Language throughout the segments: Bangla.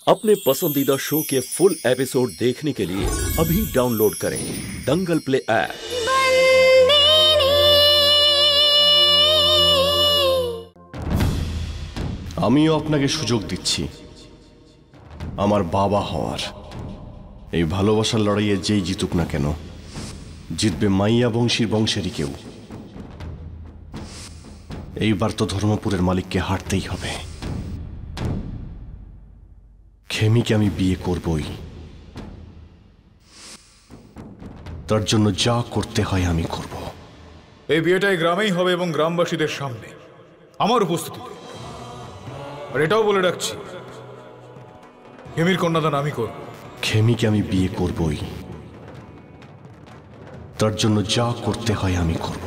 अपने पसंदीदा शो के फुल एपिसोड देखने के लिए अभी डाउनलोड करें दंगल प्ले ऐप। আমিও আপনাকে সুযোগ দিচ্ছি আমার বাবা হওয়ার। এই ভালোবাসার লড়াইয়ে যেই জিতুক না কেন, জিতবে মাইয়া বংশীর বংশেরই কেউ। এইবার তো ধর্মপুরের মালিককে হারতেই হবে। খেমিকে আমি বিয়ে করবই, তার জন্য যা করতে হয় আমি করব। এই বিয়েটাই গ্রামেই হবে এবং গ্রামবাসীদের সামনে আমার উপস্থিতিতে। আর এটাও বলে রাখছি, খেমির কন্যাদান আমি করব। খেমিকে আমি বিয়ে করবই, তার জন্য যা করতে হয় আমি করব।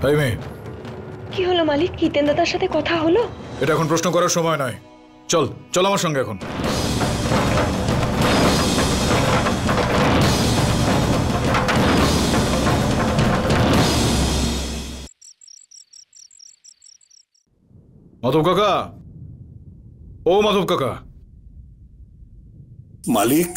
তাই মেয়ে, কি হলো মালিক? হিতেন দাদার সাথে কথা হলো? এটা এখন প্রশ্ন করার সময় নয়। চল চল আমার সঙ্গে এখন। মাধব কাকা, ও মাধব কাকা। মালিক,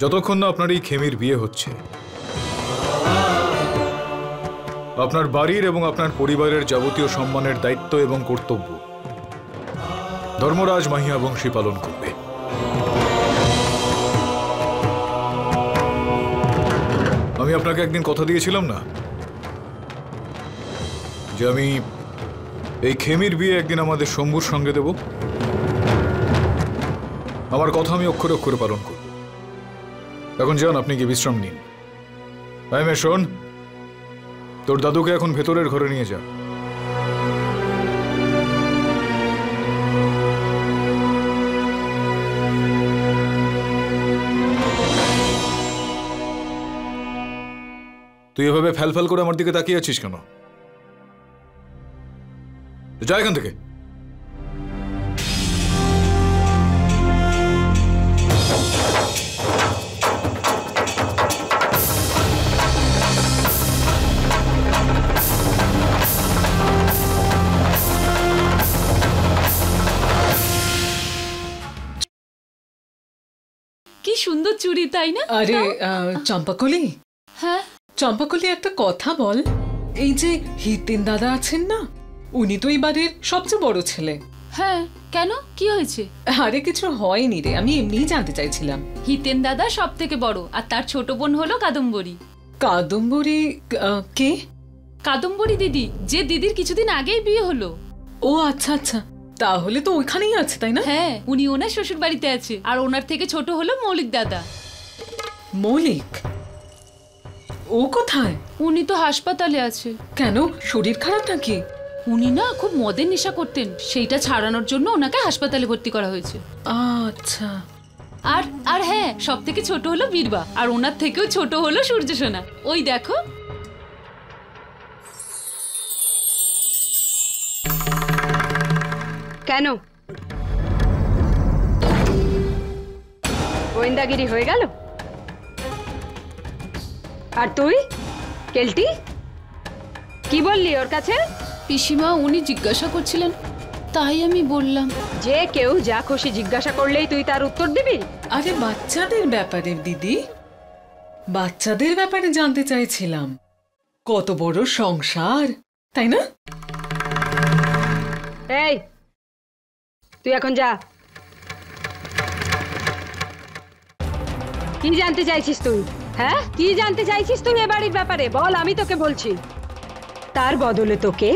যতক্ষণ না আপনার এই খেমির বিয়ে হচ্ছে, আপনার বাড়ির এবং আপনার পরিবারের যাবতীয় সম্মানের দায়িত্ব এবং কর্তব্য ধর্মরাজ মাহিয়া বংশী পালন করবে। আমি আপনাকে একদিন কথা দিয়েছিলাম না যে আমি এই খেমির বিয়ে একদিন আমাদের শম্ভুর সঙ্গে দেব? আমার কথা আমি অক্ষরে অক্ষরে পালন করব। এখন যান, আপনি কি বিশ্রাম নিন। তাই মে শোন, তোর দাদুকে এখন ভেতরের ঘরে নিয়ে যা। তুই এভাবে ফ্যাল করে আমার দিকে তাকিয়ে আছিস কেন? যা এখান থেকে। কি সুন্দর চুড়ি, তাই না? আরে চম্পাকলি, হ্যাঁ চম্পাকলি, একটা কথা বল। এই যে হিতেন দাদা আছেন না, উনি তো এই বাড়ির সবচেয়ে বড় ছেলে। হ্যাঁ, কেন, কি হয়েছে? আরে কিছু হয়নি রে, আমি এমনিই জানতে চাইছিলাম। হিতেন দাদা সব থেকে বড়, আর তার ছোট বোন হলো কাদম্বরী। কাদম্বরী কে? কাদম্বরী দিদি, যে দিদির কিছুদিন আগেই বিয়ে হলো। ও আচ্ছা আচ্ছা, তাহলে তো ওইখানেই আছে, তাই না? হ্যাঁ, উনি ওনার শ্বশুর বাড়িতে আছে, আর ওনার থেকে ছোট হলো মৌলিক দাদা। মৌলিক? ও কোথায়? উনি তো হাসপাতালে আছে। কেন, শরীর খারাপ নাকি? উনি না খুব মদের নেশা করতেন, সেইটা ছাড়ানোর জন্য ওনাকে হাসপাতালে ভর্তি করা হয়েছে। আচ্ছা। আর আর হ্যাঁ, সব থেকে ছোট হলো বীরবা, আর ওনার থেকেও ছোট হলো সূর্য সোনা। ওই দেখো। কেন গোয়েন্দাগিরি হয়ে গেল? আর তুই কেলটি কি বললি ওর কাছে? পিসিমা, উনি জিজ্ঞাসা করছিলেন, তাই আমি বললাম। যে কেউ যা খুশি জিজ্ঞাসা করলেই তুই তার উত্তর দিবি? আরে বাচ্চাদের ব্যাপারে দিদি, বাচ্চাদের ব্যাপারে জানতে চাইছিলাম। কত বড় সংসার, তাই না? এই, তুই এখন যা। কি জানতে চাইছিস তুই? হ্যাঁ, কি জানতে চাইছিস তুই এ বাড়ির ব্যাপারে? বল, আমি তোকে বলছি। তার বদলে তোকে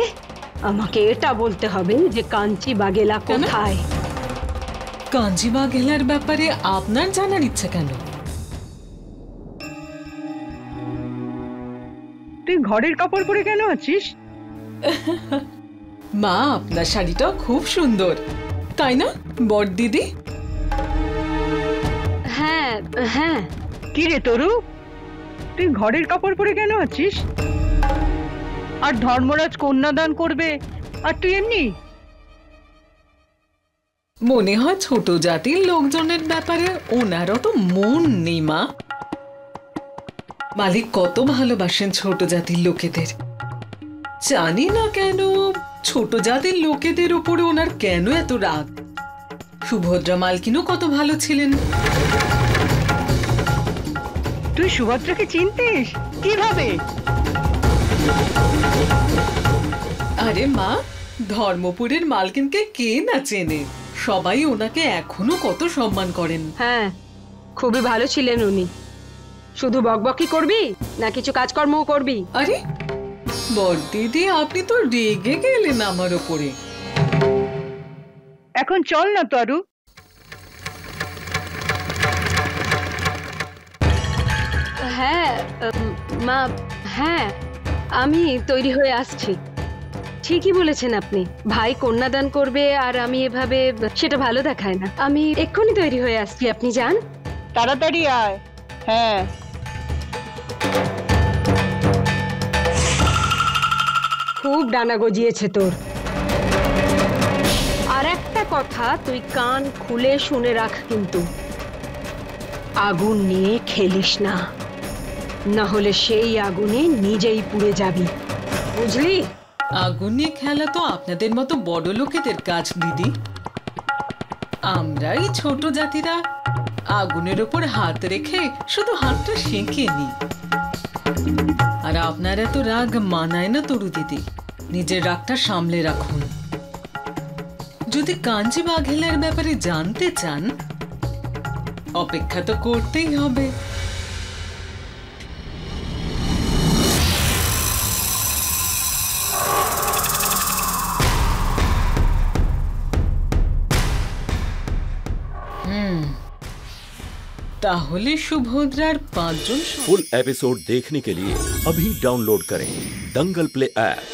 আমাকে এটা বলতে হবে যে কাঞ্চি বাগেলা কোথায়। কাঞ্চি বাগেলার ব্যাপারে আপনার জানার ইচ্ছা কেন? তুই ঘরের কাপড় পরে কেন আছিস? মা, আপনার শাড়িটাও খুব সুন্দর, তাই না বড় দিদি? হ্যাঁ হ্যাঁ। কি রে তরু, তুই ঘরের কাপড় পরে কেন আছিস? আর ধর্মরাজ কন্যাদান করবে আর তুই এমনি? মনে হয় ছোট জাতির লোকজনের ব্যাপারে ওনার অত মন নেই মা। মালিক কত ভালোবাসেন ছোট জাতির লোকেদের। জানি না কেন ছোট জাতির লোকেদের উপরে ওনার কেন এত রাগ। সুভদ্রা মালকিনও কত ভালো ছিলেন। তুই সুভদ্রাকে চিনতিস কিভাবে? আরে মা, ধর্মপুরের মালকিনকে কে না চেনে? সবাই ওনাকে এখনো কত সম্মান করেন। হ্যাঁ, খুবই ভালো ছিলেন উনি। শুধু বকবকি করবি না কিছু কাজকর্মও করবি? আরে বড়দিদি, আপনি তো রেগে গেলেন আমার ওপরে। এখন চল না তরু। হ্যাঁ মা, হ্যাঁ আমি তৈরি হয়ে আসছি। ঠিকই বলেছেন আপনি, ভাই কন্যাদান করবে আর আমি এভাবে, সেটা ভালো দেখায় না। আমি এক্ষুনি তৈরি হয়ে আসছি, আপনি যান। তাড়াতাড়ি আয়। হ্যাঁ। খুব ডানা গজিয়েছে তোর। আর একটা কথা তুই কান খুলে শুনে রাখ, কিন্তু আগুন নিয়ে খেলিস না, না হলে সেই আগুনে নিজেই পুড়ে যাবি, বুঝলি? আগুন নিয়ে খেলা তো আপনাদের মতো বড় লোকেদের কাজ দিদি। আমরাই ছোট জাতিরা আগুনের ওপর হাত রেখে শুধু হাতটা সেঁকে নিই। আর আপনার এত রাগ মানায় না তরু দিদি। নিজের রাগটা সামলে রাখুন। যদি কাঞ্চি বাঘেলার ব্যাপারে জানতে চান, অপেক্ষা তো করতেই হবে। ताहले सुभद्रार 5 जन। फुल एपिसोड देखने के लिए अभी डाउनलोड करें दंगल प्ले ऐप।